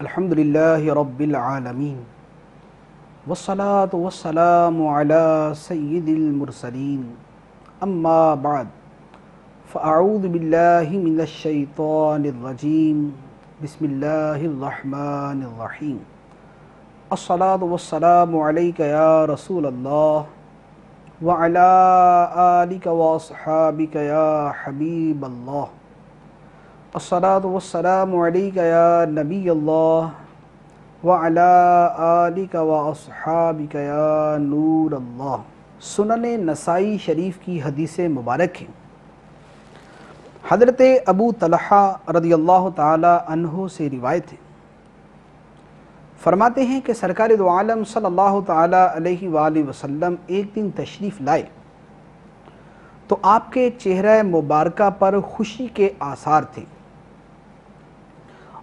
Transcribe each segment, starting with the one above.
الحمدللہ رب العالمین والصلاة والسلام علی سید المرسلین اما بعد فاعوذ باللہ من الشیطان الرجیم بسم اللہ الرحمن الرحیم الصلاة والسلام علیک یا رسول اللہ وعلی آلک واصحابک یا حبیب اللہ الصلاة والسلام علیک یا نبی اللہ وعلی آلک واصحابک یا نور اللہ۔ سنن نسائی شریف کی حدیث مبارک ہے۔ حضرت ابو طلحہ رضی اللہ تعالی عنہ سے روایت ہے، فرماتے ہیں کہ سرکار دو عالم صلی اللہ تعالی علیہ وآلہ وسلم ایک دن تشریف لائے تو آپ کے چہرہ مبارکہ پر خوشی کے آثار تھے،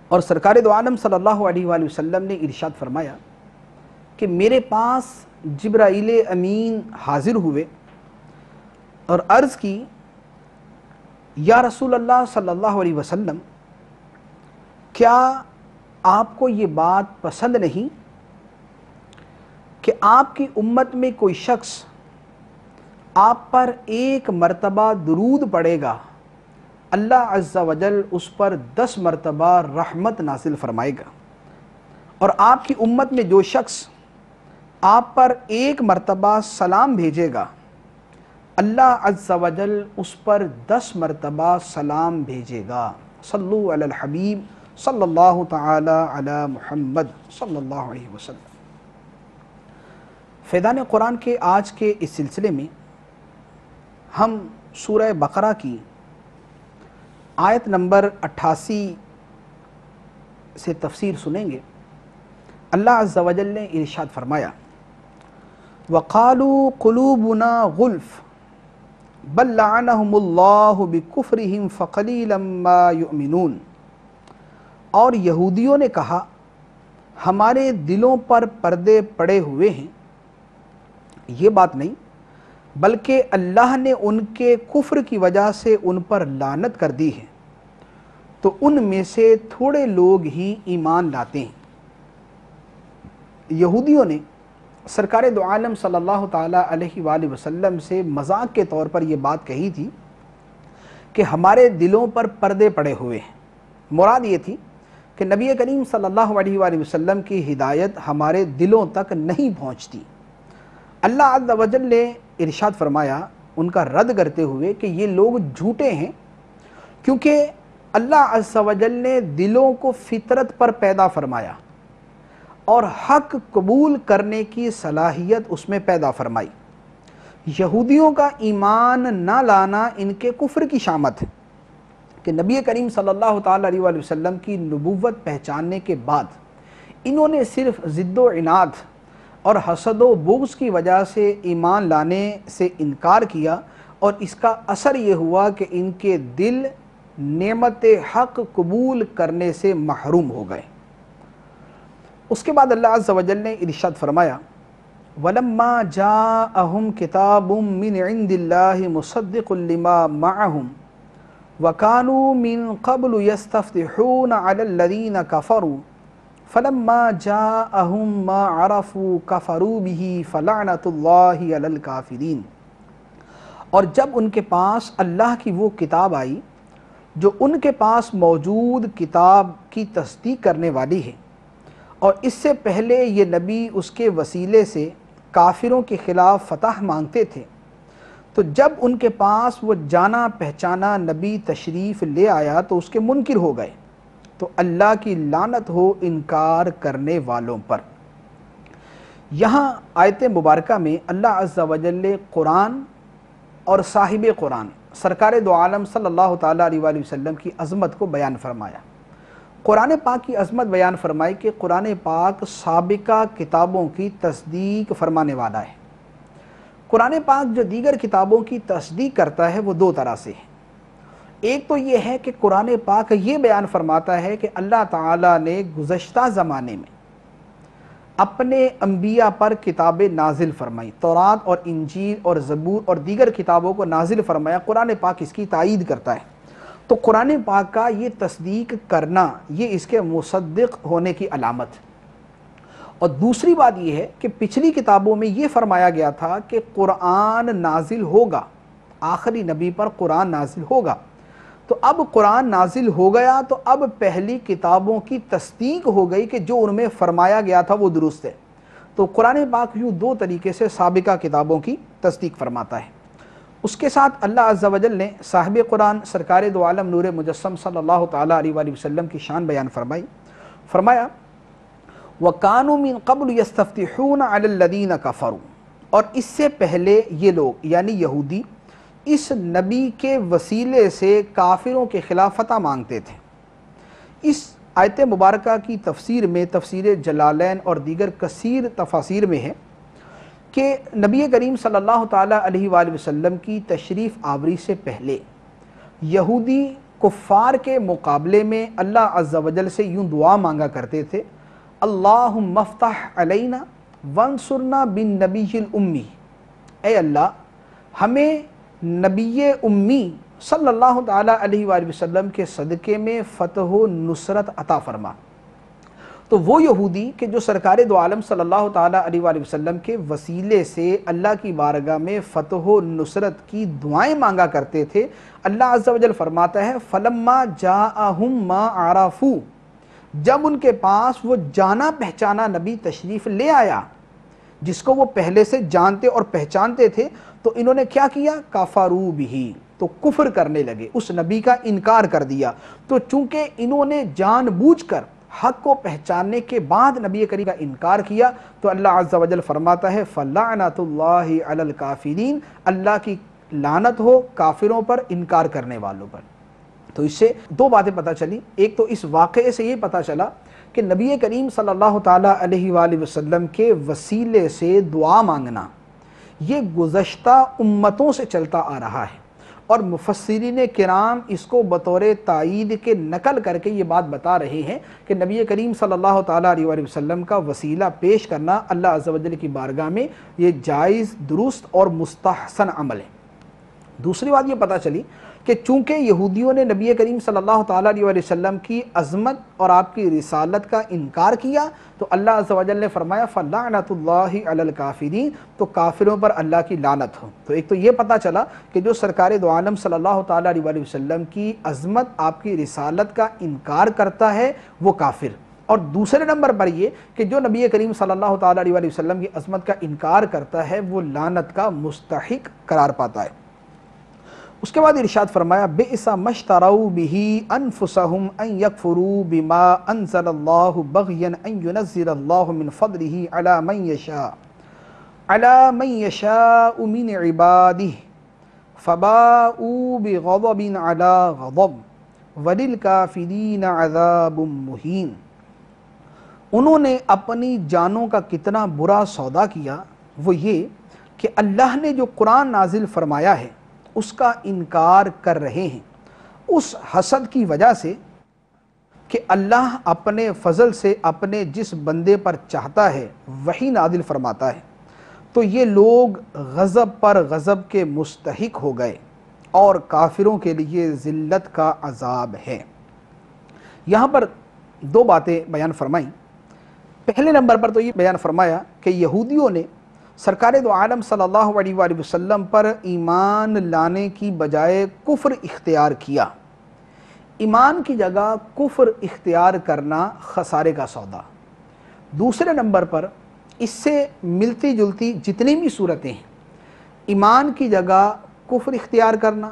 اور سرکار دو عالم صلی اللہ علیہ وآلہ وسلم نے ارشاد فرمایا کہ میرے پاس جبرائیل امین حاضر ہوئے اور عرض کی، یا رسول اللہ صلی اللہ علیہ وسلم، کیا آپ کو یہ بات پسند نہیں کہ آپ کی امت میں کوئی شخص آپ پر ایک مرتبہ درود پڑھے گا، اللہ عز و جل اس پر 10 مرتبہ رحمت نازل فرمائے گا، اور آپ کی امت میں جو شخص آپ پر ایک مرتبہ سلام بھیجے گا، اللہ عز و جل اس پر 10 مرتبہ سلام بھیجے گا۔ صلو علی الحبیب صلی اللہ تعالی علی محمد صلی اللہ علیہ وسلم۔ فیضان قرآن کے آج کے اس سلسلے میں ہم سورہ بقرہ کی آیت نمبر 88 سے تفسیر سنیں گے۔ اللہ عز و جل نے ارشاد فرمایا، وَقَالُوا قُلُوبُنَا غُلْفٌ بَلْ لَعَنَهُمُ اللَّهُ بِكُفْرِهِمْ فَقَلِيلًا مَا يُؤْمِنُونَ۔ اور یہودیوں نے کہا، ہمارے دلوں پر پردے پڑے ہوئے ہیں۔ یہ بات نہیں، بلکہ اللہ نے ان کے کفر کی وجہ سے ان پر لعنت کر دی ہے، تو ان میں سے تھوڑے لوگ ہی ایمان لاتے ہیں۔ یہودیوں نے سرکار دو عالم صلی اللہ تعالی علیہ وآلہ وسلم سے مذاق کے طور پر یہ بات کہی تھی کہ ہمارے دلوں پر پردے پڑے ہوئے ہیں۔ مراد یہ تھی کہ نبی کریم صلی اللہ علیہ وآلہ وسلم کی ہدایت ہمارے دلوں تک نہیں پہنچتی۔ اللہ عز و جل نے ارشاد فرمایا ان کا رد کرتے ہوئے کہ یہ لوگ جھوٹے ہیں، کیونکہ اللہ عز و جل نے دلوں کو فطرت پر پیدا فرمایا اور حق قبول کرنے کی صلاحیت اس میں پیدا فرمائی۔ یہودیوں کا ایمان نہ لانا ان کے کفر کی شامت ہے کہ نبی کریم صلی اللہ تعالی علیہ وآلہ وسلم کی نبوت پہچاننے کے بعد انہوں نے صرف ضد و عناد اور حسد و بغض کی وجہ سے ایمان لانے سے انکار کیا، اور اس کا اثر یہ ہوا کہ ان کے دل نعمت حق قبول کرنے سے محروم ہو گئے۔ اس کے بعد اللہ عز و جل نے ارشاد فرمایا، وَلَمَّا جَاءَهُمْ كِتَابٌ مِّنْ عِنْدِ اللَّهِ مُصَدِّقٌ لِمَا مَعَهُمْ وَكَانُوا مِنْ قَبْلُ يَسْتَفْتِحُونَ عَلَى الَّذِينَ كَفَرُوا فَلَمَّا جَاءَهُمْ مَا عَرَفُوا كَفَرُوا بِهِ فَلَعْنَةُ اللَّهِ عَلَى الْكَافِرِينَ۔ اور جب ان کے پاس اللہ کی وہ کتاب آئی جو ان کے پاس موجود کتاب کی تصدیق کرنے والی ہے، اور اس سے پہلے یہ نبی اس کے وسیلے سے کافروں کے خلاف فتح مانگتے تھے، تو جب ان کے پاس وہ جانا پہچانا نبی تشریف لے آیا تو اس کے منکر ہو گئے، تو اللہ کی لعنت ہو انکار کرنے والوں پر۔ یہاں آیت مبارکہ میں اللہ عز و جل نے قرآن اور صاحب قرآن سرکار دو عالم صلی اللہ تعالی علیہ وآلہ وسلم کی عظمت کو بیان فرمایا۔ قرآن پاک کی عظمت بیان فرمائی کہ قرآن پاک سابقہ کتابوں کی تصدیق فرمانے والا ہے۔ قرآن پاک جو دیگر کتابوں کی تصدیق کرتا ہے وہ دو طرح سے ہے۔ ایک تو یہ ہے کہ قرآن پاک یہ بیان فرماتا ہے کہ اللہ تعالیٰ نے گزشتہ زمانے میں اپنے انبیاء پر کتابیں نازل فرمائی، تورات اور انجیل اور زبور اور دیگر کتابوں کو نازل فرمایا۔ قرآن پاک اس کی تائید کرتا ہے۔ تو قرآن پاک کا یہ تصدیق کرنا یہ اس کے مصدق ہونے کی علامت ہے۔ اور دوسری بات یہ ہے کہ پچھلی کتابوں میں یہ فرمایا گیا تھا کہ قرآن نازل ہوگا، آخری نبی پر قرآن نازل ہوگا، تو اب قرآن نازل ہو گیا تو اب پہلی کتابوں کی تصدیق ہو گئی کہ جو ان میں فرمایا گیا تھا وہ درست ہے۔ تو قرآن پاک یوں دو طریقے سے سابقہ کتابوں کی تصدیق فرماتا ہے۔ اس کے ساتھ اللہ عز و جل نے صاحب قرآن سرکار دو عالم نور مجسم صلی اللہ تعالیٰ علیہ وآلہ وسلم کی شان بیان فرمایا وَكَانُوا مِن قَبْلُ يَسْتَفْتِحُونَ عَلَى الَّذِينَ كَفَرُوا، اور اس سے پہلے یہ لوگ یعنی یہودی اس نبی کے وسیلے سے کافروں کے خلاف فتح مانگتے تھے۔ اس آیت مبارکہ کی تفسیر میں تفسیر جلالین اور دیگر کثیر تفاسیر میں ہے کہ نبی کریم صلی اللہ تعالیٰ علیہ وآلہ وسلم کی تشریف آوری سے پہلے یہودی کفار کے مقابلے میں اللہ عز و جل سے یوں دعا مانگا کرتے تھے، اللہم افتح علینا وانصرنا بالنبی الامی، اے اللہ ہمیں نبی امی صلی اللہ تعالیٰ علیہ وآلہ وسلم کے صدقے میں فتح و نصرت عطا فرما۔ تو وہ یہودی کہ جو سرکار دو عالم صلی اللہ تعالیٰ علیہ وآلہ وسلم کے وسیلے سے اللہ کی بارگاہ میں فتح و نصرت کی دعائیں مانگا کرتے تھے، اللہ عز و جل فرماتا ہے فَلَمَّا جَاءَهُمْ مَا عَرَفُوا، جب ان کے پاس وہ جانا پہچانا نبی تشریف لے آیا جس کو وہ پہلے سے جانتے اور پہچانتے تھے، تو انہوں نے کیا کیا؟ کَفَرُوا بِهِ، تو کفر کرنے لگے، اس نبی کا انکار کر دیا۔ تو چونکہ انہوں نے جان بوجھ کر حق کو پہچاننے کے بعد نبی کریم کا انکار کیا، تو اللہ عز و جل فرماتا ہے فَلَعْنَةُ اللَّهِ عَلَى الْكَافِرِينَ، اللہ کی لعنت ہو کافروں پر، انکار کرنے والوں پر۔ تو اس سے دو باتیں پتہ چلی، ایک تو اس واقعے سے یہ پتہ چلا کہ نبی کریم صلی اللہ تعالیٰ علیہ وآلہ وسلم کے وسیلے سے دعا مانگنا یہ گزشتہ امتوں سے چلتا آ رہا ہے، اور مفسرین کرام اس کو بطور تائید کے نقل کر کے یہ بات بتا رہے ہیں کہ نبی کریم صلی اللہ تعالیٰ علیہ وآلہ وسلم کا وسیلہ پیش کرنا اللہ عز و جل کی بارگاہ میں یہ جائز، درست اور مستحسن عمل ہے۔ دوسری بات یہ پتہ چلی کہ چونکہ یہودیوں نے نبی کریم صلی اللہ تعالیٰ علیہ وآلہ وسلم کی عظمت اور آپ کی رسالت کا انکار کیا، تو اللہ عز و جل نے فرمایا فَلَعْنَةُ اللَّهِ عَلَى الْكَافِرِينَ، تو کافروں پر اللہ کی لعنت ہو۔ تو ایک تو یہ پتہ چلا کہ جو سرکار دو عالم صلی اللہ تعالیٰ علیہ وآلہ وسلم کی عظمت، آپ کی رسالت کا انکار کرتا ہے وہ کافر، اور دوسرے نمبر پر یہ کہ جو نبی کریم صلی اللہ تعالیٰ علیہ وآلہ وسلم کی عظمت کا انکار کرتا ہے وہ لعنت کا مستحق قرار پاتا ہے۔ اس کے بعد ارشاد فرمایا بئس ما اشتروا به انفسهم ان يكفروا بما انزل الله بغيا ان ينزل الله من فضله على من يشاء من عباده فباءوا بغضب على غضب وللكافرين عذاب مهين۔ انہوں نے اپنی جانوں کا کتنا برا سودا کیا، وہ یہ کہ اللہ نے جو قرآن نازل فرمایا ہے اس کا انکار کر رہے ہیں، اس حسد کی وجہ سے کہ اللہ اپنے فضل سے اپنے جس بندے پر چاہتا ہے وہی نازل فرماتا ہے، تو یہ لوگ غضب پر غضب کے مستحق ہو گئے اور کافروں کے لیے ذلت کا عذاب ہے۔ یہاں پر دو باتیں بیان فرمائیں۔ پہلے نمبر پر تو یہ بیان فرمایا کہ یہودیوں نے سرکار دو عالم صلی اللہ علیہ وآلہ وسلم پر ایمان لانے کی بجائے کفر اختیار کیا۔ ایمان کی جگہ کفر اختیار کرنا خسارے کا سودا۔ دوسرے نمبر پر اس سے ملتی جلتی جتنی بھی صورتیں ہیں، ایمان کی جگہ کفر اختیار کرنا،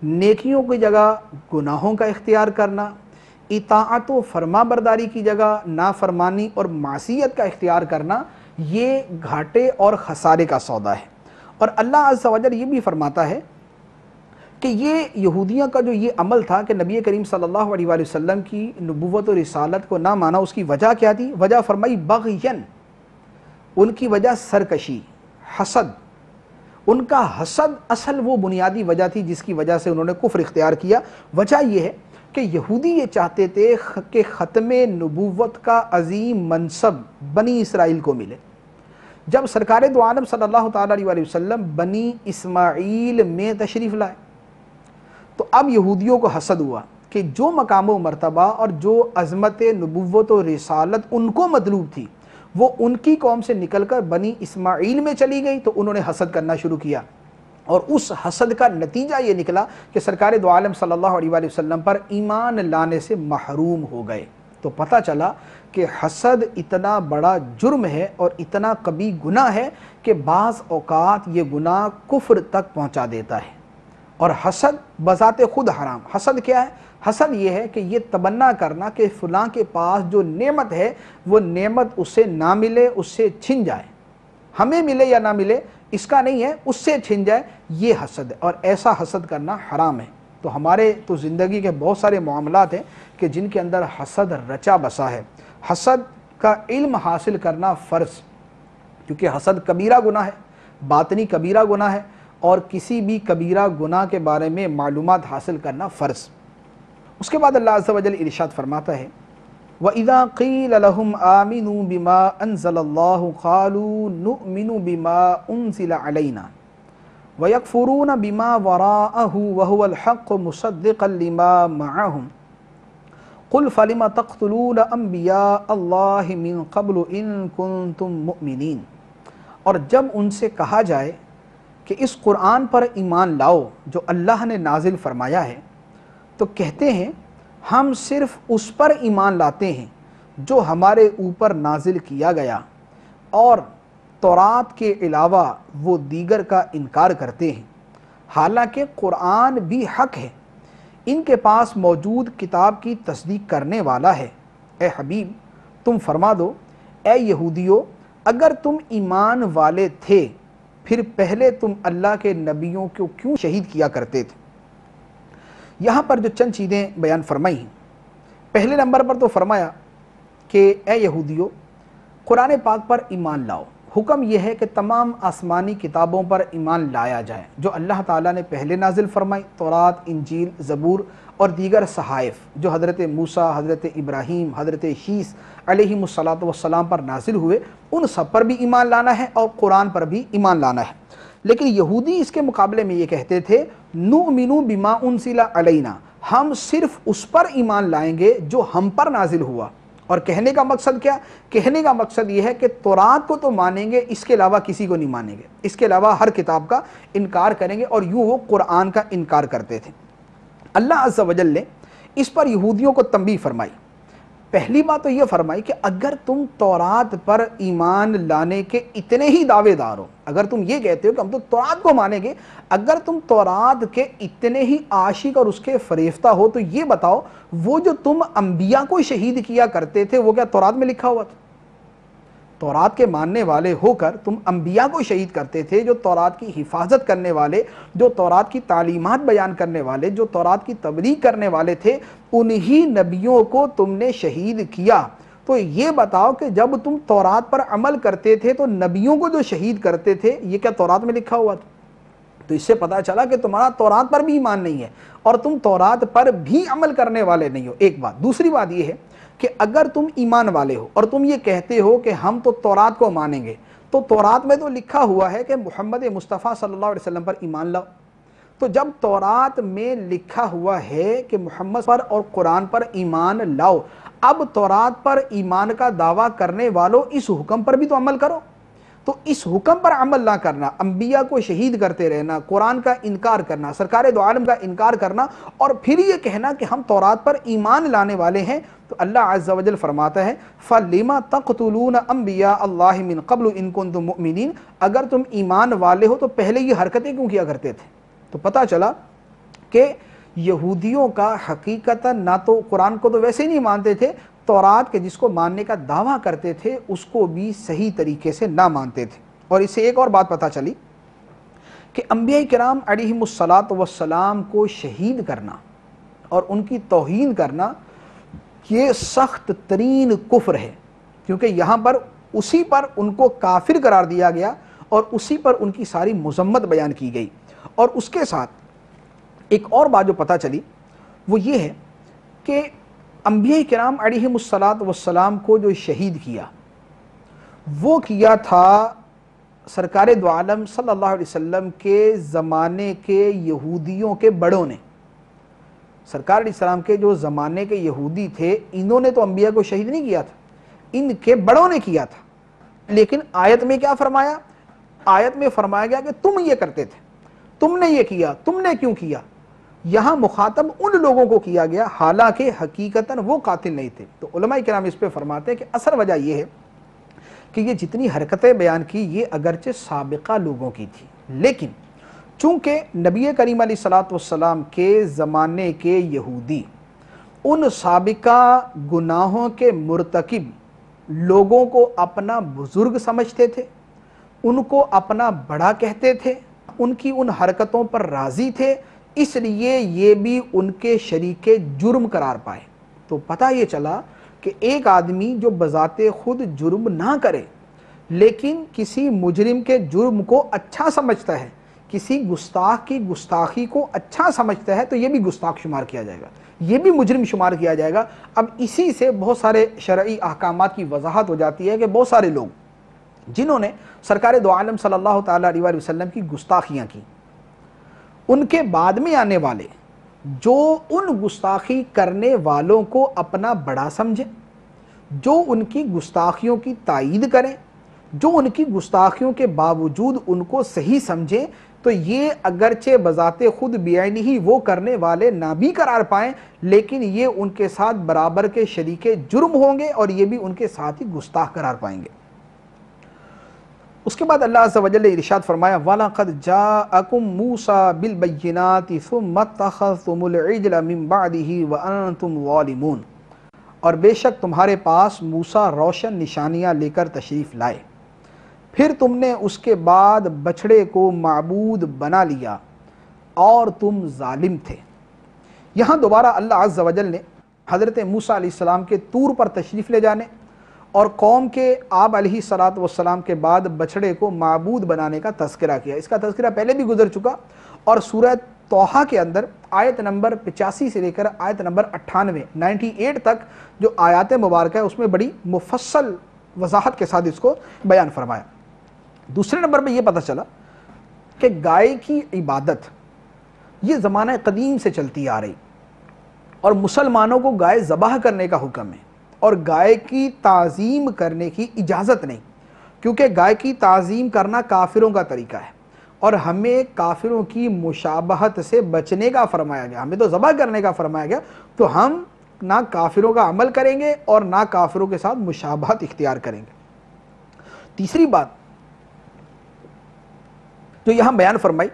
نیکیوں کی جگہ گناہوں کا اختیار کرنا، اطاعت و فرما برداری کی جگہ نافرمانی اور معصیت کا اختیار کرنا، یہ گھاٹے اور خسارے کا سودا ہے۔ اور اللہ عز و جل یہ بھی فرماتا ہے کہ یہ یہودیوں کا جو یہ عمل تھا کہ نبی کریم صلی اللہ علیہ وآلہ وسلم کی نبوت و رسالت کو نہ مانا، اس کی وجہ کیا تھی؟ وجہ فرمائی بغین، ان کی وجہ سرکشی، حسد، ان کا حسد اصل وہ بنیادی وجہ تھی جس کی وجہ سے انہوں نے کفر اختیار کیا۔ وجہ یہ ہے کہ یہودی یہ چاہتے تھے کہ ختم نبوت کا عظیم منصب بنی اسرائیل کو ملے۔ جب سرکار دو عالم صلی اللہ تعالیٰ علیہ وسلم بنی اسماعیل میں تشریف لائے تو اب یہودیوں کو حسد ہوا کہ جو مقام و مرتبہ اور جو عظمت نبوت و رسالت ان کو مطلوب تھی وہ ان کی قوم سے نکل کر بنی اسماعیل میں چلی گئی، تو انہوں نے حسد کرنا شروع کیا، اور اس حسد کا نتیجہ یہ نکلا کہ سرکار دو عالم صلی اللہ علیہ وآلہ وسلم پر ایمان لانے سے محروم ہو گئے۔ تو پتہ چلا کہ حسد اتنا بڑا جرم ہے اور اتنا قبیح گناہ ہے کہ بعض اوقات یہ گناہ کفر تک پہنچا دیتا ہے۔ اور حسد بذات خود حرام۔ حسد کیا ہے؟ حسد یہ ہے کہ یہ تمنا کرنا کہ فلاں کے پاس جو نعمت ہے وہ نعمت اسے نہ ملے، اس سے چھن جائے، ہمیں ملے یا نہ ملے اس کا نہیں ہے، اس سے چھن جائے، یہ حسد ہے، اور ایسا حسد کرنا حرام ہے۔ تو ہمارے تو زندگی کے بہت سارے معاملات ہیں کہ جن کے اندر حسد رچا بسا ہے۔ حسد کا علم حاصل کرنا فرض، کیونکہ حسد کبیرہ گناہ ہے، باطنی کبیرہ گناہ ہے، اور کسی بھی کبیرہ گناہ کے بارے میں معلومات حاصل کرنا فرض۔ اس کے بعد اللہ عز و جل ارشاد فرماتا ہے وَإِذَا قِيلَ لَهُمْ آمِنُوا بِمَا أَنزَلَ اللَّهُ قَالُوا نُؤْمِنُ بِمَا أُنزِلَ عَلَيْنَا وَيَكْفُرُونَ بِمَا وَرَاءَهُ وَهُوَ الْحَقُّ مُصَدِّقًا لِمَا مَعَهُمْ قُلْ فَلِمَ تَقْتُلُونَ أَنْبِيَاءَ اللَّهِ مِنْ قَبْلُ إِن كُنْتُمْ مُؤْمِنِينَ، اور جب ان سے کہا جائے کہ اس قرآن پر ایمان لاؤ جو اللہ نے نازل فرمایا ہے، تو کہتے ہیں ہم صرف اس پر ایمان لاتے ہیں جو ہمارے اوپر نازل کیا گیا، اور تورات کے علاوہ وہ دیگر کا انکار کرتے ہیں، حالانکہ قرآن بھی حق ہے، ان کے پاس موجود کتاب کی تصدیق کرنے والا ہے۔ اے حبیب تم فرما دو، اے یہودیو اگر تم ایمان والے تھے پھر پہلے تم اللہ کے نبیوں کو کیوں شہید کیا کرتے تھے؟ یہاں پر جو چند چیزیں بیان فرمائی ہیں، پہلے نمبر پر تو فرمایا کہ اے یہودیو قرآن پاک پر ایمان لاؤ۔ حکم یہ ہے کہ تمام آسمانی کتابوں پر ایمان لایا جائے جو اللہ تعالیٰ نے پہلے نازل فرمائی، تورات، انجیل، زبور اور دیگر صحائف جو حضرت موسیٰ، حضرت ابراہیم، حضرت شیس علیہم السلام پر نازل ہوئے، ان سب پر بھی ایمان لانا ہے اور قرآن پر بھی ایمان لانا ہے۔ لیکن یہودی اس کے مقابلے میں یہ کہتے تھے نؤمن بما انزل علینا، ہم صرف اس پر ایمان لائیں گے جو ہم پر نازل ہوا۔ اور کہنے کا مقصد کیا؟ کہنے کا مقصد یہ ہے کہ تورات کو تو مانیں گے، اس کے علاوہ کسی کو نہیں مانیں گے، اس کے علاوہ ہر کتاب کا انکار کریں گے، اور یوں وہ قرآن کا انکار کرتے تھے۔ اللہ عز و جل نے اس پر یہودیوں کو تنبیہ فرمائی۔ پہلی بات تو یہ فرمائی کہ اگر تم تورات پر ایمان لانے کے اتنے ہی دعوے دار ہو، اگر تم یہ کہتے ہو کہ ہم تو تورات کو مانیں گے، اگر تم تورات کے اتنے ہی عاشق اور اس کے فریفتہ ہو تو یہ بتاؤ وہ جو تم انبیاء کو شہید کیا کرتے تھے وہ کیا تورات میں لکھا ہوا تھا؟ تورات کے ماننے والے ہو کر تم انبیاء کو شہید کرتے تھے، جو تورات کی حفاظت کرنے والے، جو تورات کی تعلیمات بیان کرنے والے، جو تورات کی تبلیغ کرنے والے تھے، انہی نبیوں کو تم نے شہید کیا۔ تو یہ بتاؤ کہ جب تم تورات پر عمل کرتے تھے تو نبیوں کو جو شہید کرتے تھے یہ کیا تورات میں لکھا ہوا تھا؟ تو اس سے پتہ چلا کہ تمہارا تورات پر بھی ایمان نہیں ہے اور تم تورات پر بھی عمل کرنے والے نہیں ہو، ایک بات۔ دوسری بات یہ ہے کہ اگر تم ایمان والے ہو اور تم یہ کہتے ہو کہ ہم تو تورات کو مانیں گے، تو تورات میں تو لکھا ہوا ہے کہ محمد مصطفیٰ صلی اللہ علیہ وسلم پر ایمان لاؤ۔ تو جب تورات میں لکھا ہوا ہے کہ محمد پر اور قرآن پر ایمان لاؤ، اب تورات پر ایمان کا دعویٰ کرنے والوں اس حکم پر بھی تو عمل کرو۔ تو اس حکم پر عمل نہ کرنا، انبیاء کو شہید کرتے رہنا، قرآن کا انکار کرنا، سرکار دو عالم کا انکار کرنا، اور پھر یہ کہنا کہ ہم تورات پر ایمان لانے والے ہیں، تو اللہ عز و جل فرماتا ہے فَلِمَ تَقْتُلُونَ أَنْبِيَاءَ اللَّهِ مِنْ قَبْلُ إِن كُنْتُم مُؤْمِنِينَ، اگر تم ایمان والے ہو تو پہلے یہ حرکتیں کیوں کیا کرتے تھے؟ تو پتہ چلا کہ یہودیوں کا حقیقتاً نہ تو قرآن کو تو ویسے ہی نہیں مانتے تھے، تورات کے جس کو ماننے کا دعویٰ کرتے تھے اس کو بھی صحیح طریقے سے نہ مانتے تھے۔ اور اس سے ایک اور بات پتہ چلی کہ انبیاء کرام علیہم السلام کو شہید کرنا اور ان کی توہین کرنا یہ سخت ترین کفر ہے، کیونکہ یہاں پر اسی پر ان کو کافر قرار دیا گیا اور اسی پر ان کی ساری مذمت بیان کی گئی۔ اور اس کے ساتھ ایک اور بات جو پتہ چلی وہ یہ ہے کہ انبیاء کرام علیہم السلام کو جو شہید کیا وہ کیا تھا سرکار دو عالم صلی اللہ علیہ وسلم کے زمانے کے یہودیوں کے بڑوں نے، سرکار علیہ السلام کے جو زمانے کے یہودی تھے انہوں نے تو انبیاء کو شہید نہیں کیا تھا، ان کے بڑوں نے کیا تھا، لیکن آیت میں کیا فرمایا؟ آیت میں فرمایا گیا کہ تم یہ کرتے تھے، تم نے یہ کیا، تم نے کیوں کیا؟ یہاں مخاطب ان لوگوں کو کیا گیا حالانکہ حقیقتاً وہ قاتل نہیں تھے۔ تو علماء کرام اس پہ فرماتے ہیں کہ اصل وجہ یہ ہے کہ یہ جتنی حرکتیں بیان کی یہ اگرچہ سابقہ لوگوں کی تھی، لیکن چونکہ نبی کریم علیہ الصلوۃ والسلام کے زمانے کے یہودی ان سابقہ گناہوں کے مرتکب لوگوں کو اپنا بزرگ سمجھتے تھے، ان کو اپنا بڑا کہتے تھے، ان کی ان حرکتوں پر راضی تھے، اس لیے یہ بھی ان کے شریک جرم قرار پائے۔ تو پتہ یہ چلا کہ ایک آدمی جو بذات خود جرم نہ کرے لیکن کسی مجرم کے جرم کو اچھا سمجھتا ہے، کسی گستاخ کی گستاخی کو اچھا سمجھتا ہے، تو یہ بھی گستاخ شمار کیا جائے گا، یہ بھی مجرم شمار کیا جائے گا۔ اب اسی سے بہت سارے شرعی احکامات کی وضاحت ہو جاتی ہے کہ بہت سارے لوگ جنہوں نے سرکار دو عالم صلی اللہ تعالیٰ علیہ وآلہ وسلم کی گستاخیاں کی، ان کے بعد میں آنے والے جو ان گستاخی کرنے والوں کو اپنا بڑا سمجھیں، جو ان کی گستاخیوں کی تائید کریں، جو ان کی گستاخیوں کے باوجود ان کو صحیح سمجھیں، تو یہ اگرچہ بذات خود بعینہ ہی وہ کرنے والے نہ بھی قرار پائیں، لیکن یہ ان کے ساتھ برابر کے شریک جرم ہوں گے اور یہ بھی ان کے ساتھ ہی گستاخ قرار پائیں گے۔ اس کے بعد اللہ عز و جل نے ارشاد فرمایا وَلَقَدْ جَاءَكُم مُوسَىٰ بِالْبَيِّنَاتِ ثُمَّ اتَّخَذْتُمُ الْعِجْلَ مِن بَعْدِهِ وَأَنْتُمْ ظَالِمُونَ، اور بے شک تمہارے پاس موسیٰ روشن نشانیاں لے کر تشریف لائے، پھر تم نے اس کے بعد بچڑے کو معبود بنا لیا اور تم ظالم تھے۔ یہاں دوبارہ اللہ عز و جل نے حضرت موسیٰ علیہ السلام کے طور پر تشریف لے جانے اور قوم کے آپ علیہ الصلوۃ والسلام کے بعد بچڑے کو معبود بنانے کا تذکرہ کیا۔ اس کا تذکرہ پہلے بھی گزر چکا، اور سورہ طٰہٰ کے اندر آیت نمبر 85 سے لے کر آیت نمبر 98 تک جو آیات مبارکہ ہے اس میں بڑی مفصل وضاحت کے ساتھ اس کو بیان فرمایا۔ دوسرے نمبر پہ یہ پتہ چلا کہ گائے کی عبادت یہ زمانہ قدیم سے چلتی آ رہی، اور مسلمانوں کو گائے ذبح کرنے کا حکم ہے اور گائے کی تعظیم کرنے کی اجازت نہیں، کیونکہ گائے کی تعظیم کرنا کافروں کا طریقہ ہے اور ہمیں کافروں کی مشابہت سے بچنے کا فرمایا گیا، ہمیں تو ذبح کرنے کا فرمایا گیا، تو ہم نہ کافروں کا عمل کریں گے اور نہ کافروں کے ساتھ مشابہت اختیار کریں گے۔ تیسری بات جو یہاں بیان فرمائی،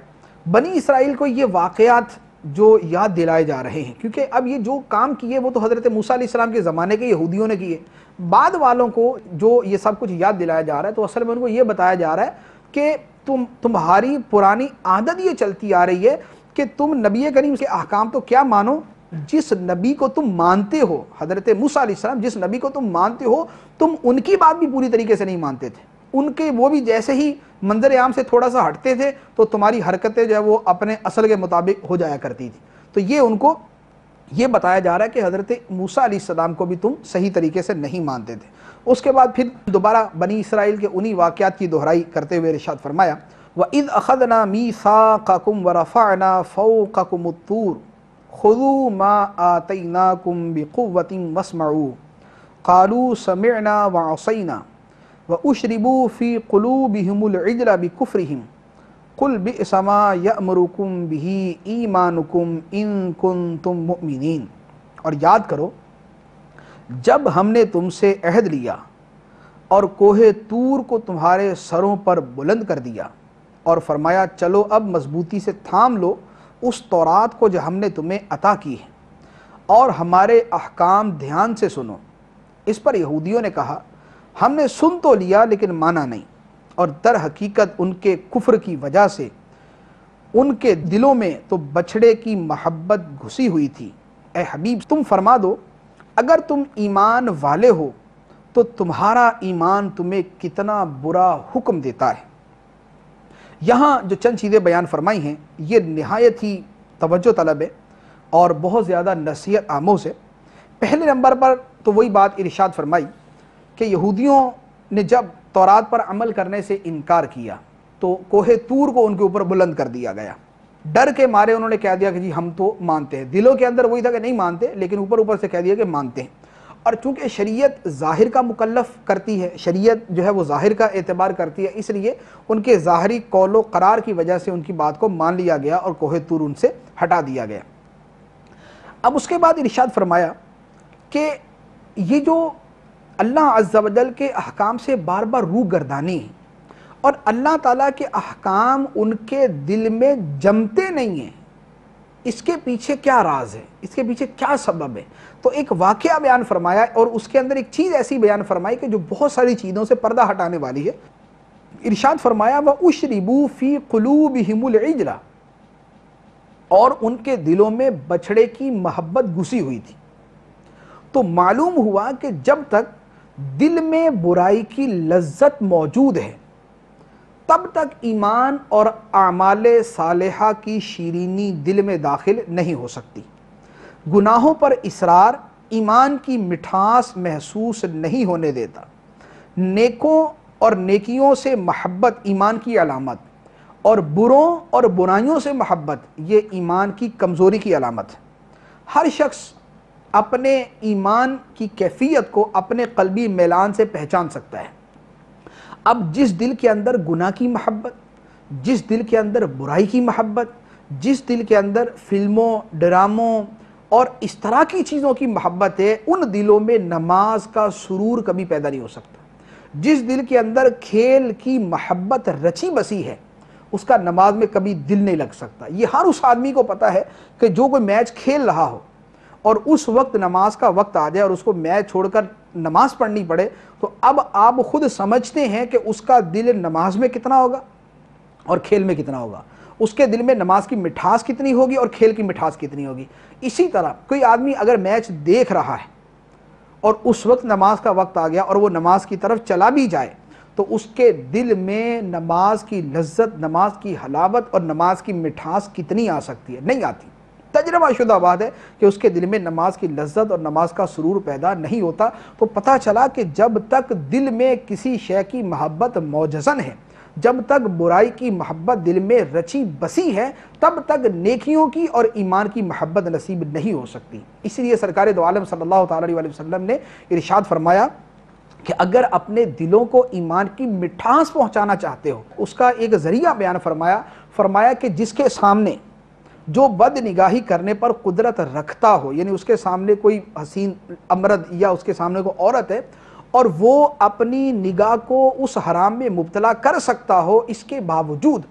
بنی اسرائیل کو یہ واقعات جو یاد دلائے جا رہے ہیں، کیونکہ اب یہ جو کام کیے وہ تو حضرت موسیٰ علیہ السلام کے زمانے کے یہودیوں نے کیے، بعد والوں کو جو یہ سب کچھ یاد دلایا جا رہا ہے تو اصل میں ان کو یہ بتایا جا رہا ہے کہ تمہاری پرانی عادت یہ چلتی آ رہی ہے کہ تم نبی کریم کے احکام تو کیا مانو، جس نبی کو تم مانتے ہو، حضرت موسیٰ علیہ السلام جس نبی کو تم مانتے ہو، تم ان کی بات بھی پوری طریقے سے نہیں مانتے تھے، ان کے وہ بھی جیسے ہی منظر عام سے تھوڑا سا ہٹتے تھے تو تمہاری حرکتیں جو ہے وہ اپنے اصل کے مطابق ہو جایا کرتی تھی۔ تو یہ ان کو یہ بتایا جا رہا ہے کہ حضرت موسیٰ علیہ السلام کو بھی تم صحیح طریقے سے نہیں مانتے تھے۔ اس کے بعد پھر دوبارہ بنی اسرائیل کے انہی واقعات کی دہرائی کرتے ہوئے ارشاد فرمایا وَإِذْ أَخَذْنَا مِيثَاقَكُمْ وَرَفَعْنَا فَوْقَكُمُ الطُّورَ خُذُوا مَا آتَيْنَاكُمْ بِقُوَّةٍ وَاسْمَعُوا قَالُوا سَمِعْنَا وَعَصَيْنَا وَأُشْرِبُوا فِي قُلُوبِهِمُ الْعِجْلَ بِكُفْرِهِمْ قُلْ بِئْسَ مَا يَأْمُرُكُمْ بِهِ إِيمَانُكُمْ إِن كُنتُم مُؤْمِنِينَ۔ اور یاد کرو جب ہم نے تم سے عہد لیا اور کوہ طور کو تمہارے سروں پر بلند کر دیا اور فرمایا چلو اب مضبوطی سے تھام لو اس تورات کو جو ہم نے تمہیں عطا کی ہے اور ہمارے احکام دھیان سے سنو۔ اس پر یہودیوں نے کہا ہم نے سن تو لیا لیکن مانا نہیں، اور در حقیقت ان کے کفر کی وجہ سے ان کے دلوں میں تو بچھڑے کی محبت گھسی ہوئی تھی۔ اے حبیب تم فرما دو اگر تم ایمان والے ہو تو تمہارا ایمان تمہیں کتنا برا حکم دیتا ہے۔ یہاں جو چند چیزیں بیان فرمائی ہیں یہ نہایت ہی توجہ طلب ہے اور بہت زیادہ نصیحت آموز ہے۔ پہلے نمبر پر تو وہی بات ارشاد فرمائی کہ یہودیوں نے جب تورات پر عمل کرنے سے انکار کیا تو کوہ طور کو ان کے اوپر بلند کر دیا گیا ڈر کے مارے انہوں نے کہہ دیا کہ جی ہم تو مانتے ہیں، دلوں کے اندر وہی تھا کہ نہیں مانتے، لیکن اوپر اوپر سے کہہ دیا کہ مانتے ہیں۔ اور چونکہ شریعت ظاہر کا مکلف کرتی ہے، شریعت جو ہے وہ ظاہر کا اعتبار کرتی ہے، اس لیے ان کے ظاہری قول و قرار کی وجہ سے ان کی بات کو مان لیا گیا اور کوہ طور ان سے ہٹا دیا گیا۔ اب اس کے بعد ارشاد فرمایا کہ یہ جو اللہ عز و جل کے احکام سے بار بار روح گردانی ہے اور اللہ تعالیٰ کے احکام ان کے دل میں جمتے نہیں ہیں، اس کے پیچھے کیا راز ہے، اس کے پیچھے کیا سبب ہے؟ تو ایک واقعہ بیان فرمایا اور اس کے اندر ایک چیز ایسی بیان فرمائی کہ جو بہت ساری چیزوں سے پردہ ہٹانے والی ہے۔ ارشاد فرمایا وَأُشْرِبُوا فِي قُلُوبِهِمُ الْعِجْلَ، اور ان کے دلوں میں بچھڑے کی محبت گھسی ہوئی تھی۔ تو معلوم ہوا کہ جب تک دل میں برائی کی لذت موجود ہے تب تک ایمان اور اعمال صالحہ کی شیرینی دل میں داخل نہیں ہو سکتی۔ گناہوں پر اصرار ایمان کی مٹھاس محسوس نہیں ہونے دیتا۔ نیکوں اور نیکیوں سے محبت ایمان کی علامت، اور بروں اور برائیوں سے محبت یہ ایمان کی کمزوری کی علامت ہے۔ ہر شخص اپنے ایمان کی کیفیت کو اپنے قلبی میلان سے پہچان سکتا ہے۔ اب جس دل کے اندر گناہ کی محبت، جس دل کے اندر برائی کی محبت، جس دل کے اندر فلموں، ڈراموں اور اس طرح کی چیزوں کی محبت ہے، ان دلوں میں نماز کا سرور کبھی پیدا نہیں ہو سکتا۔ جس دل کے اندر کھیل کی محبت رچی بسی ہے اس کا نماز میں کبھی دل نہیں لگ سکتا۔ یہ ہر اس آدمی کو پتہ ہے کہ جو کوئی میچ کھیل رہا ہو اور اس وقت نماز کا وقت آ جائے اور اس کو میچ چھوڑ کر نماز پڑھنی پڑے تو اب آپ خود سمجھتے ہیں کہ اس کا دل نماز میں کتنا ہوگا اور کھیل میں کتنا ہوگا، اس کے دل میں نماز کی مٹھاس کتنی ہوگی اور کھیل کی مٹھاس کتنی ہوگی۔ اسی طرح کوئی آدمی اگر میچ دیکھ رہا ہے اور اس وقت نماز کا وقت آ گیا اور وہ نماز کی طرف چلا بھی جائے تو اس کے دل میں نماز کی لذت، نماز کی حلاوت اور نماز کی مٹھاس کتنی آ سکتی ہے؟ نہیں آتی۔ تجربہ شدہ بات ہے کہ اس کے دل میں نماز کی لذت اور نماز کا سرور پیدا نہیں ہوتا۔ تو پتہ چلا کہ جب تک دل میں کسی شے کی محبت موجزن ہے، جب تک برائی کی محبت دل میں رچی بسی ہے، تب تک نیکیوں کی اور ایمان کی محبت نصیب نہیں ہو سکتی۔ اسی لیے سرکار دو عالم صلی اللہ علیہ وآلہ وسلم نے ارشاد فرمایا کہ اگر اپنے دلوں کو ایمان کی مٹھاس پہنچانا چاہتے ہو، اس کا ایک ذریعہ بیان فرمایا کہ جس کے سامنے جو بد نگاہی کرنے پر قدرت رکھتا ہو، یعنی اس کے سامنے کوئی حسین امرد یا اس کے سامنے کوئی عورت ہے اور وہ اپنی نگاہ کو اس حرام میں مبتلا کر سکتا ہو، اس کے باوجود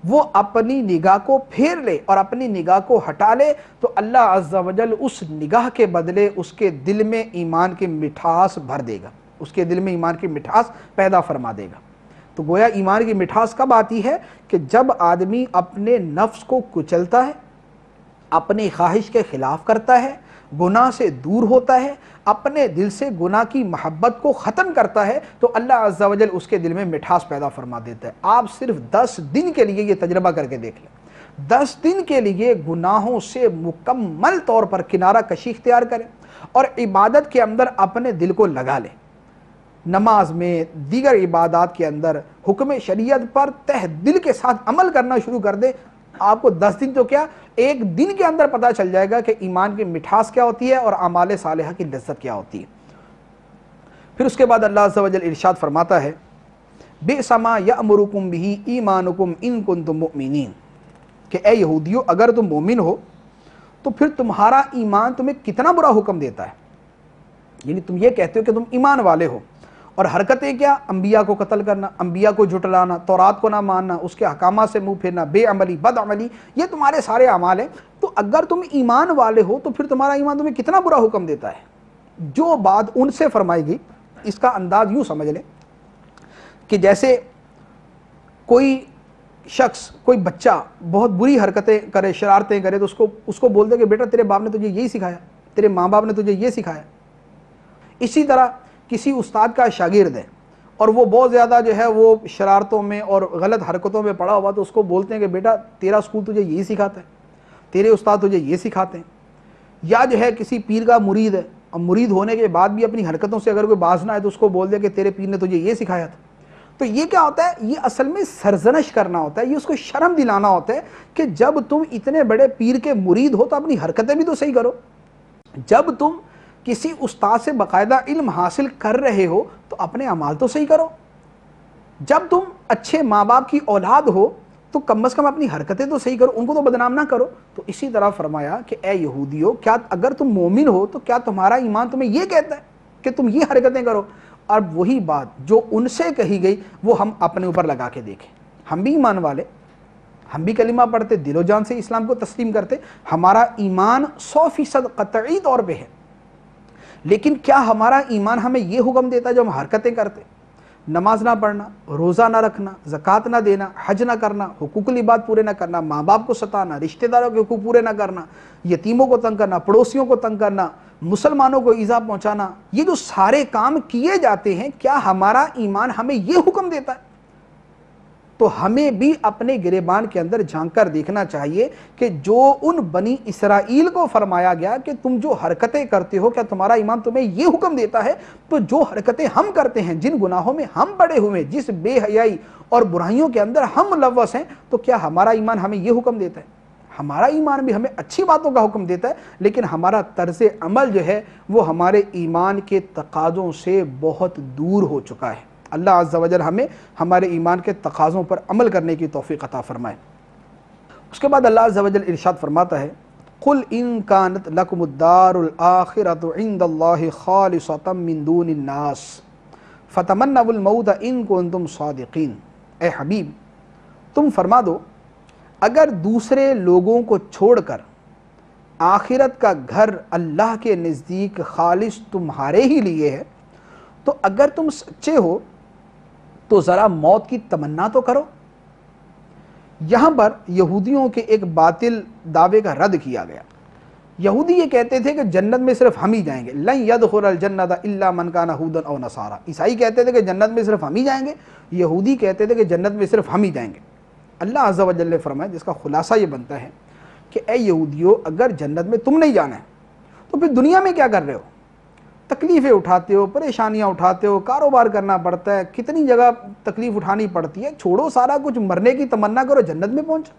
وہ اپنی نگاہ کو پھیر لے اور اپنی نگاہ کو ہٹا لے تو اللہ عز و جل اس نگاہ کے بدلے اس کے دل میں ایمان کی مٹھاس بھر دے گا، اس کے دل میں ایمان کی مٹھاس پیدا فرما دے گا۔ تو گویا ایمان کی مٹھاس کب آتی ہے کہ جب آدمی اپنے نفس کو کچلتا ہے، اپنی خواہش کے خلاف کرتا ہے، گناہ سے دور ہوتا ہے، اپنے دل سے گناہ کی محبت کو ختم کرتا ہے تو اللہ عز و جل اس کے دل میں مٹھاس پیدا فرما دیتا ہے۔ آپ صرف 10 دن کے لیے یہ تجربہ کر کے دیکھ لیں، 10 دن کے لیے گناہوں سے مکمل طور پر کنارہ کشی اختیار کریں اور عبادت کے اندر اپنے دل کو لگا لیں، نماز میں، دیگر عبادات کے اندر حکم شریعت پر تہ دل کے ساتھ عمل کرنا شروع کر دیں۔ آپ کو 10 دن تو کیا، ایک دن کے اندر پتہ چل جائے گا کہ ایمان کی مٹھاس کیا ہوتی ہے اور اعمال صالحہ کی لذت کیا ہوتی ہے۔ پھر اس کے بعد اللہ عز و جل ارشاد فرماتا ہے بئس ما یأمرکم بہ ایمانکم ان کنتم مؤمنین، کہ اے یہودیو اگر تم مومن ہو تو پھر تمہارا ایمان تمہیں کتنا برا حکم دیتا ہے۔ یعنی تم یہ کہتے ہو کہ تم ایمان والے ہو اور حرکتیں کیا، انبیاء کو قتل کرنا، انبیاء کو جھٹلانا، تورات کو نہ ماننا، اس کے احکامات سے منہ پھیرنا، بے عملی، بد عملی، یہ تمہارے سارے اعمال ہیں۔ تو اگر تم ایمان والے ہو تو پھر تمہارا ایمان تمہیں کتنا برا حکم دیتا ہے۔ جو بات ان سے فرمائی گئی اس کا انداز یوں سمجھ لیں کہ جیسے کوئی شخص، کوئی بچہ بہت بری حرکتیں کرے، شرارتیں کرے تو اس کو بول دے کہ بیٹا تیرے باپ نے تجھے یہی سکھایا، تیرے ماں باپ نے تجھے یہ سکھایا۔ اسی طرح کسی استاد کا شاگرد ہے اور وہ بہت زیادہ جو ہے وہ شرارتوں میں اور غلط حرکتوں میں پڑا ہوا تو اس کو بولتے ہیں کہ بیٹا تیرا اسکول تجھے یہی سکھاتا ہے، تیرے استاد تجھے یہ سکھاتے ہیں۔ یا جو ہے کسی پیر کا مرید ہے اور مرید ہونے کے بعد بھی اپنی حرکتوں سے اگر کوئی باز نہ ہے تو اس کو بول دے کہ تیرے پیر نے تجھے یہ سکھایا تھا۔ تو یہ کیا ہوتا ہے؟ یہ اصل میں سرزنش کرنا ہوتا ہے، یہ اس کو شرم دلانا ہوتا ہے کہ جب تم اتنے بڑے پیر کے مرید ہو تو اپنی حرکتیں بھی تو صحیح کرو، جب تم کسی استاد سے باقاعدہ علم حاصل کر رہے ہو تو اپنے اعمال تو صحیح کرو، جب تم اچھے ماں باپ کی اولاد ہو تو کم از کم اپنی حرکتیں تو صحیح کرو، ان کو تو بدنام نہ کرو۔ تو اسی طرح فرمایا کہ اے یہودیو، کیا اگر تم مومن ہو تو کیا تمہارا ایمان تمہیں یہ کہتا ہے کہ تم یہ حرکتیں کرو؟ اور وہی بات جو ان سے کہی گئی وہ ہم اپنے اوپر لگا کے دیکھیں، ہم بھی ایمان والے، ہم بھی کلمہ پڑھتے، دل و جان سے اسلام کو تسلیم کرتے، ہمارا ایمان 100% قطعی طور پہ ہے، لیکن کیا ہمارا ایمان ہمیں یہ حکم دیتا ہے جو ہم حرکتیں کرتے، نماز نہ پڑھنا، روزہ نہ رکھنا، زکوٰۃ نہ دینا، حج نہ کرنا، حقوق العباد پورے نہ کرنا، ماں باپ کو ستانا، رشتہ داروں کے حقوق پورے نہ کرنا، یتیموں کو تنگ کرنا، پڑوسیوں کو تنگ کرنا، مسلمانوں کو ایذا پہنچانا، یہ جو سارے کام کیے جاتے ہیں، کیا ہمارا ایمان ہمیں یہ حکم دیتا ہے؟ تو ہمیں بھی اپنے گریبان کے اندر جھانک کر دیکھنا چاہیے کہ جو ان بنی اسرائیل کو فرمایا گیا کہ تم جو حرکتیں کرتے ہو کیا تمہارا ایمان تمہیں یہ حکم دیتا ہے؟ تو جو حرکتیں ہم کرتے ہیں، جن گناہوں میں ہم پڑے ہوئے، جس بے حیائی اور برائیوں کے اندر ہم ملوث ہیں، تو کیا ہمارا ایمان ہمیں یہ حکم دیتا ہے؟ ہمارا ایمان بھی ہمیں اچھی باتوں کا حکم دیتا ہے، لیکن ہمارا طرز عمل جو ہے وہ ہمارے ایمان کے تقاضوں سے بہت دور ہو چکا ہے۔ اللہ عز و جل ہمیں ہمارے ایمان کے تقاضوں پر عمل کرنے کی توفیق عطا فرمائے۔ اس کے بعد اللہ عز و جل ارشاد فرماتا ہے قُلْ إِن كَانَتْ لَكُمُ الدَّارُ الْآخِرَةُ عِنْدَ اللَّهِ خَالِصَةً مِّن دُونِ النَّاسِ فَتَمَنَّوُا الْمَوْتَ إِن كُنتُمْ صَادِقِينَ۔ اے حبیب تم فرما دو، اگر دوسرے لوگوں کو چھوڑ کر آخرت کا گھر اللہ کے نزدیک خالص تمہارے ہی لیے ہے تو اگر تم سچے ہو تو ذرا موت کی تمنا تو کرو۔ یہاں پر یہودیوں کے ایک باطل دعوے کا رد کیا گیا۔ یہودی یہ کہتے تھے کہ جنت میں صرف ہم ہی جائیں گے، لن يدخل الجنت الا من كان هودا او نصارى۔ عیسائی کہتے تھے کہ جنت میں صرف ہم ہی جائیں گے، یہودی کہتے تھے کہ جنت میں صرف ہم ہی جائیں گے۔ اللہ عز و جل نے فرمایا، جس کا خلاصہ یہ بنتا ہے کہ اے یہودیو، اگر جنت میں تم نہیں جانا ہے تو پھر دنیا میں کیا کر رہے ہو؟ تکلیفیں اٹھاتے ہو، پریشانیاں اٹھاتے ہو، کاروبار کرنا پڑتا ہے، کتنی جگہ تکلیف اٹھانی پڑتی ہے، چھوڑو سارا کچھ، مرنے کی تمنا کرو، جنت میں پہنچو۔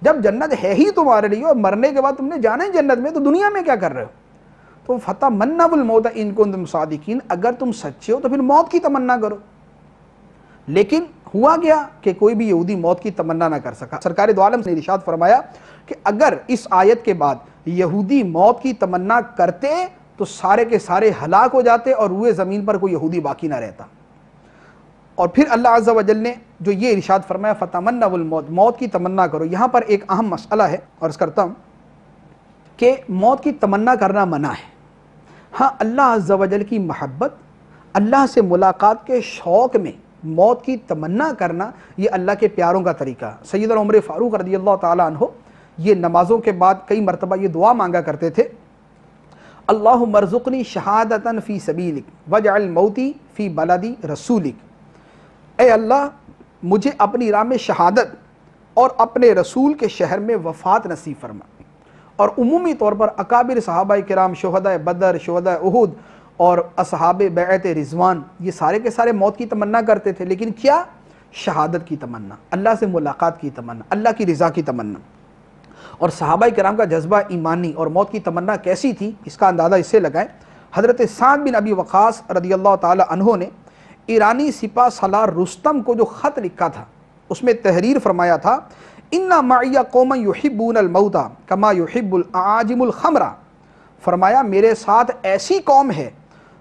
جب جنت ہے ہی تمہارے لیے اور مرنے کے بعد تم نے جانا ہے جنت میں، تو دنیا میں کیا کر رہے ہو؟ تو فَتَمَنَّوُا الْمَوْتَ إِن كُنتُمْ صَادِقِينَ، اگر تم سچے ہو تو پھر موت کی تمنا کرو۔ لیکن ہوا گیا کہ کوئی بھی یہودی موت کی تمنا نہ کر سکا۔ سرکار دو عالم نے ارشاد فرمایا کہ اگر اس آیت کے بعد یہودی موت کی تمنا کرتے تو سارے کے سارے ہلاک ہو جاتے اور روئے زمین پر کوئی یہودی باقی نہ رہتا۔ اور پھر اللہ عز و جل نے جو یہ ارشاد فرمایا فَتَمَنَّوُا الْمَوْتَ، موت کی تمنا کرو، یہاں پر ایک اہم مسئلہ ہے، اور عرض کرتا ہوں کہ موت کی تمنا کرنا منع ہے۔ ہاں، اللہ عز و جل کی محبت، اللہ سے ملاقات کے شوق میں موت کی تمنا کرنا یہ اللہ کے پیاروں کا طریقہ۔ سیدنا عمر فاروق رضی اللہ تعالیٰ عنہ یہ نمازوں کے بعد کئی مرتبہ یہ دعا مانگا کرتے تھے، اللہم ارزقنی شہادتاً فی سبیلک واجعل موتی فی بلدی رسولک۔ اے اللہ مجھے اپنی راہ میں شہادت اور اپنے رسول کے شہر میں وفات نصیب فرما۔ اور عمومی طور پر اکابر صحابہ کرام، شہداء بدر، شہداء احد اور اصحاب بیعت رضوان، یہ سارے کے سارے موت کی تمنا کرتے تھے، لیکن کیا؟ شہادت کی تمنا، اللہ سے ملاقات کی تمنا، اللہ کی رضا کی تمنا۔ اور صحابہ کرام کا جذبہ ایمانی اور موت کی تمنا کیسی تھی، اس کا اندازہ اس سے لگائیں۔ حضرت سعد بن ابی وقاص رضی اللہ تعالی عنہ نے ایرانی سپہ سالار رستم کو جو خط لکھا تھا، اس میں تحریر فرمایا تھا ان معی قوما یحبون الموت کما یحب الاعاجم الخمر۔ فرمایا میرے ساتھ ایسی قوم ہے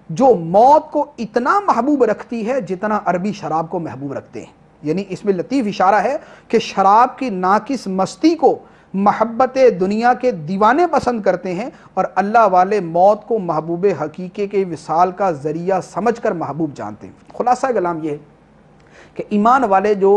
جو موت کو اتنا محبوب رکھتی ہے جتنا عربی شراب کو محبوب رکھتے ہیں۔ یعنی اس میں لطیف اشارہ ہے کہ شراب کی ناقص مستی کو محبت دنیا کے دیوانے پسند کرتے ہیں، اور اللہ والے موت کو محبوب حقیقے کے وصال کا ذریعہ سمجھ کر محبوب جانتے ہیں۔ خلاصہ کلام یہ ہے کہ ایمان والے جو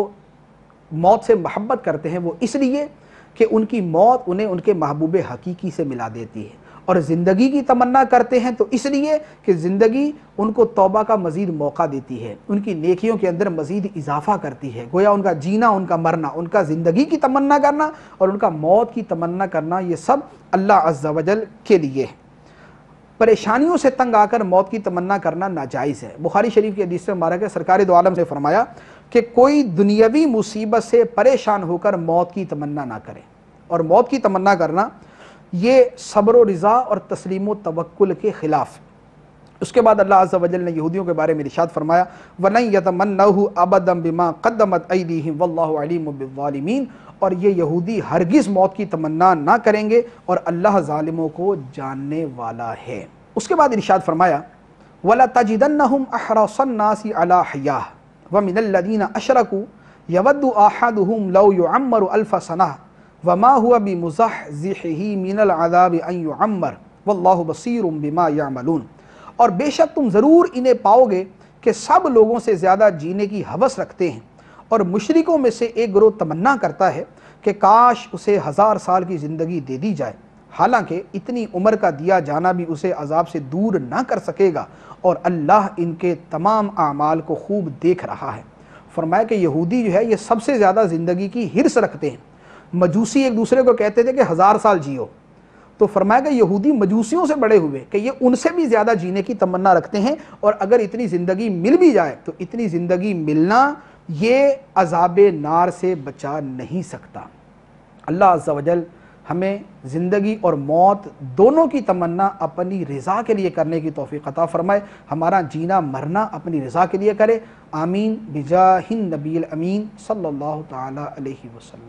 موت سے محبت کرتے ہیں وہ اس لیے کہ ان کی موت انہیں ان کے محبوب حقیقی سے ملا دیتی ہے، اور زندگی کی تمنا کرتے ہیں تو اس لیے کہ زندگی ان کو توبہ کا مزید موقع دیتی ہے، ان کی نیکیوں کے اندر مزید اضافہ کرتی ہے۔ گویا ان کا جینا، ان کا مرنا، ان کا زندگی کی تمنا کرنا اور ان کا موت کی تمنا کرنا، یہ سب اللہ عز و جل کے لیے ہے۔ پریشانیوں سے تنگ آ کر موت کی تمنا کرنا ناجائز ہے۔ بخاری شریف کی حدیث میں مبارک ہے، سرکار دو عالم نے فرمایا کہ کوئی دنیاوی مصیبت سے پریشان ہو کر موت کی تمنا نہ کرے، اور موت کی تمنا کرنا یہ صبر و رضا اور تسلیم و توکل کے خلاف۔ اس کے بعد اللہ عز و جل نے یہودیوں کے بارے میں ارشاد فرمایا وَلَن يَتَمَنَّوْهُ أَبَدًا بِمَا قَدَّمَتْ أَيْدِيهِمْ وَاللَّهُ عَلِيمٌ بِالظَّالِمِينَ، اور یہ یہودی ہرگز موت کی تمنا نہ کریں گے اور اللہ ظالموں کو جاننے والا ہے۔ اس کے بعد ارشاد فرمایا وَلَتَجِدَنَّهُمْ أَحْرَصَ النَّاسِ عَلَى حَيَاةٍ وَمِنَ الَّذِينَ أَشْرَكُوا يَوَدُّ أَحَدُهُمْ لَوْ يُعَمَّرُ أَلْفَ سَنَةٍ وَمَا هُوَ بِمُزَحْزِحِهِ مِنَ الْعَذَابِ أَن يُعَمَّرَ وَاللَّهُ بَصِيرٌ بِمَا يَعْمَلُونَ، اور بے شک تم ضرور انہیں پاؤ گے کہ سب لوگوں سے زیادہ جینے کی ہوس رکھتے ہیں، اور مشرکوں میں سے ایک گروہ تمنا کرتا ہے کہ کاش اسے 1000 سال کی زندگی دے دی جائے، حالانکہ اتنی عمر کا دیا جانا بھی اسے عذاب سے دور نہ کر سکے گا، اور اللہ ان کے تمام اعمال کو خوب دیکھ رہا ہے۔ فرمایا کہ یہودی جو ہے یہ سب سے زیادہ زندگی کی حرص رکھتے ہیں۔ مجوسی ایک دوسرے کو کہتے تھے کہ 1000 سال جیو، تو فرمایا کہ یہودی مجوسیوں سے بڑے ہوئے کہ یہ ان سے بھی زیادہ جینے کی تمنا رکھتے ہیں، اور اگر اتنی زندگی مل بھی جائے تو اتنی زندگی ملنا یہ عذاب نار سے بچا نہیں سکتا۔ اللہ عز و جل ہمیں زندگی اور موت دونوں کی تمنا اپنی رضا کے لیے کرنے کی توفیق عطا فرمائے، ہمارا جینا مرنا اپنی رضا کے لیے کرے، آمین بجاہ النبی الامین صلی اللہ تعالی علیہ وسلم۔